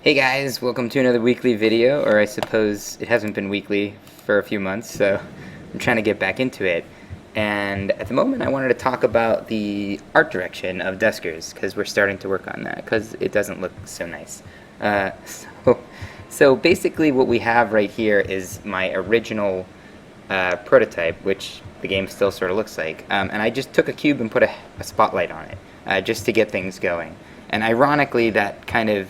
Hey guys, welcome to another weekly video, or I suppose it hasn't been weekly for a few months, so I'm trying to get back into it. And at the moment I wanted to talk about the art direction of Duskers, because we're starting to work on that, because it doesn't look so nice. Uh, so, so basically what we have right here is my original prototype, which the game still sort of looks like. And I just took a cube and put a spotlight on it, just to get things going. And ironically, that kind of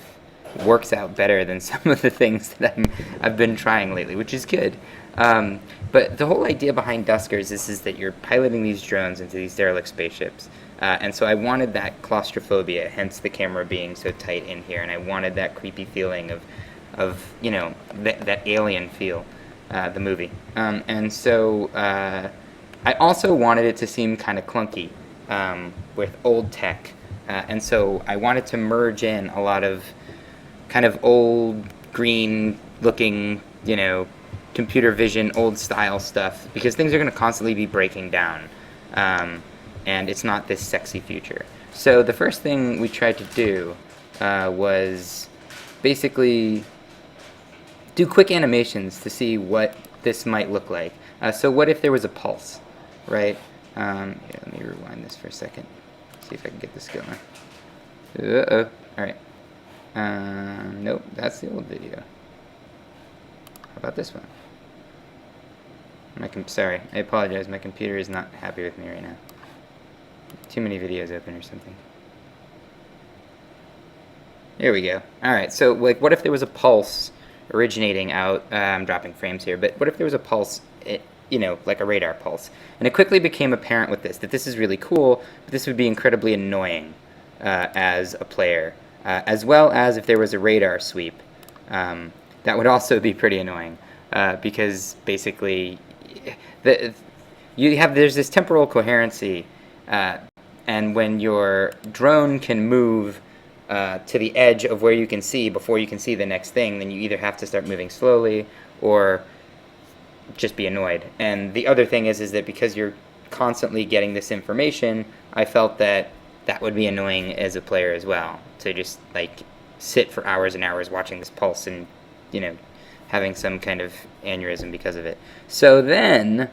works out better than some of the things that I've been trying lately, which is good. But the whole idea behind Duskers is that you're piloting these drones into these derelict spaceships. And so I wanted that claustrophobia, hence the camera being so tight in here, and I wanted that creepy feeling of you know, that alien feel, the movie. And so I also wanted it to seem kind of clunky with old tech. And so I wanted to merge in a lot of kind of old green looking, computer vision, old style stuff, because things are going to constantly be breaking down. And it's not this sexy future. So the first thing we tried to do was basically do quick animations to see what this might look like. So what if there was a pulse, right? Here, let me rewind this for a second. See if I can get this going. Uh-oh. All right. Nope, that's the old video. How about this one? Sorry, I apologize. My computer is not happy with me right now. Too many videos open or something. There we go. Alright, so what if there was a pulse originating out, I'm dropping frames here, but what if there was a pulse, like a radar pulse? And it quickly became apparent with this, that this is really cool, but this would be incredibly annoying as a player. As well as if there was a radar sweep. That would also be pretty annoying, because basically there's this temporal coherency, and when your drone can move to the edge of where you can see before you can see the next thing, then you either have to start moving slowly or just be annoyed. And the other thing is that because you're constantly getting this information, I felt that would be annoying as a player as well, to just sit for hours and hours watching this pulse and having some kind of aneurysm because of it. So then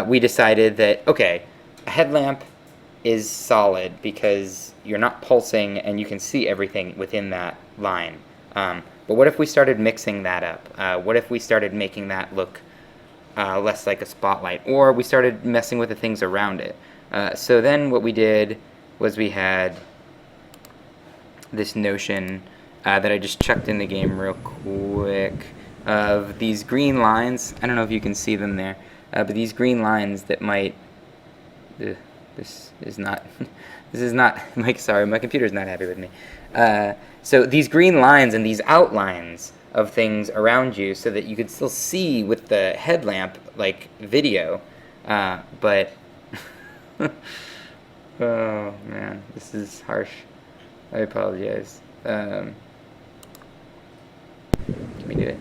we decided that, okay, a headlamp is solid because you're not pulsing and you can see everything within that line. But what if we started mixing that up? What if we started making that look less like a spotlight, or we started messing with the things around it? So then what we did was we had this notion that I just chucked in the game real quick of these green lines. I don't know if you can see them there, but these green lines that might... this is not... sorry, my computer's not happy with me. So these green lines and these outlines of things around you so that you could still see with the headlamp, video, but... Oh man, this is harsh. I apologize. Can we do it?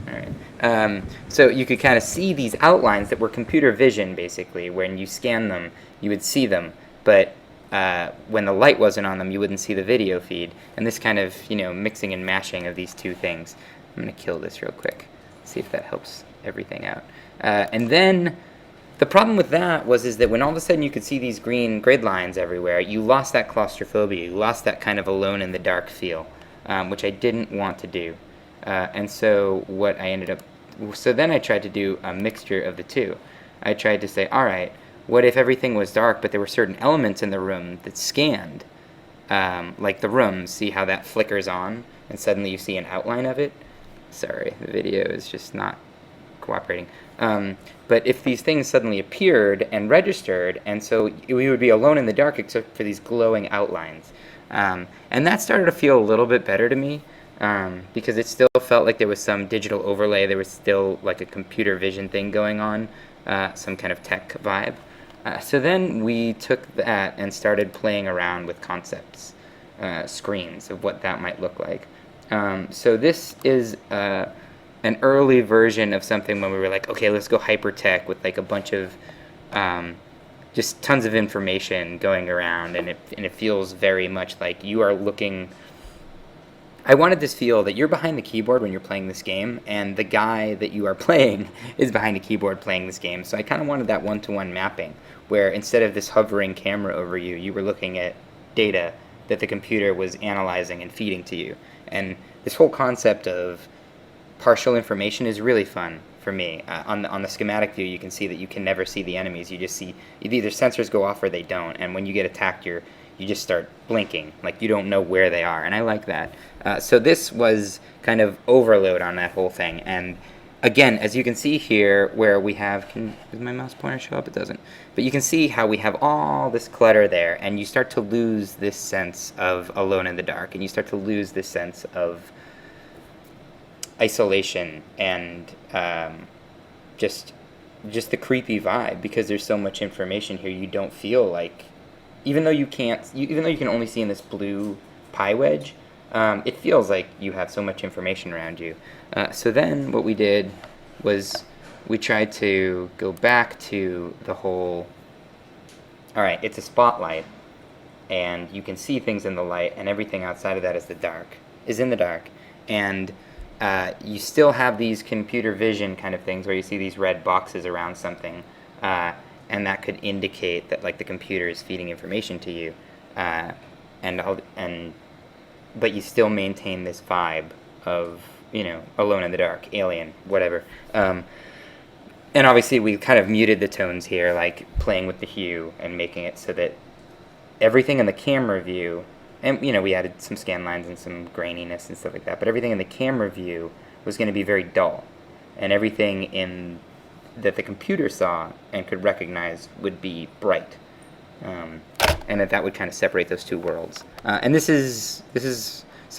Alright. So you could kind of see these outlines that were computer vision, basically. When you scan them, you would see them. But when the light wasn't on them, you wouldn't see the video feed. And this kind of, mixing and mashing of these two things. I'm going to kill this real quick. See if that helps everything out. And then... the problem with that is that when all of a sudden you could see these green grid lines everywhere, you lost that claustrophobia, you lost that kind of alone in the dark feel, which I didn't want to do. And so what I ended up... so then I tried to do a mixture of the two. I tried to say, alright, what if everything was dark, but there were certain elements in the room that scanned? Like the room, see how that flickers on, and suddenly you see an outline of it? Sorry, the video is just not cooperating. But if these things suddenly appeared and registered, and so we would be alone in the dark except for these glowing outlines. And that started to feel a little bit better to me, because it still felt like there was some digital overlay, there was still like a computer vision thing going on, some kind of tech vibe. So then we took that and started playing around with concepts, screens of what that might look like. So this is... an early version of something when we were like, okay, let's go hyper-tech with a bunch of just tons of information going around, and it feels very much like you are looking I wanted this feel that you're behind the keyboard when you're playing this game, and the guy that you are playing is behind the keyboard playing this game. So I kind of wanted that one-to-one mapping, where instead of this hovering camera over you, you were looking at data that the computer was analyzing and feeding to you. And this whole concept of partial information is really fun for me. On the schematic view, you can see that you can never see the enemies. You just see either sensors go off or they don't. And when you get attacked, you just start blinking, like you don't know where they are, and I like that. So this was kind of overload on that whole thing, and again, as you can see here, where we have, does my mouse pointer show up? It doesn't. But you can see how we have all this clutter there, and you start to lose this sense of alone in the dark, and you start to lose this sense of isolation and just the creepy vibe, because there's so much information here. You don't feel like, even though you can only see in this blue pie wedge, it feels like you have so much information around you. So then what we did was we tried to go back to the whole, all right, it's a spotlight, and you can see things in the light, and everything outside of that is in the dark. And you still have these computer vision kind of things where you see these red boxes around something, and that could indicate that, like, the computer is feeding information to you, but you still maintain this vibe of, alone in the dark, alien, whatever. And obviously we kind of muted the tones here, like playing with the hue and making it so that everything in the camera view, and we added some scan lines and some graininess and stuff like that, but everything in the camera view was going to be very dull, and everything that the computer saw and could recognize would be bright, and that would kind of separate those two worlds. And this is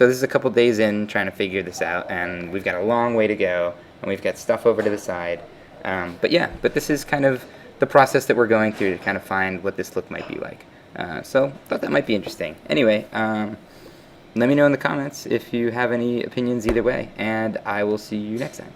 a couple days in trying to figure this out, and we've got a long way to go, and we've got stuff over to the side. But this is kind of the process that we're going through to kind of find what this look might be like. So thought that might be interesting. Anyway, let me know in the comments if you have any opinions either way, and I will see you next time.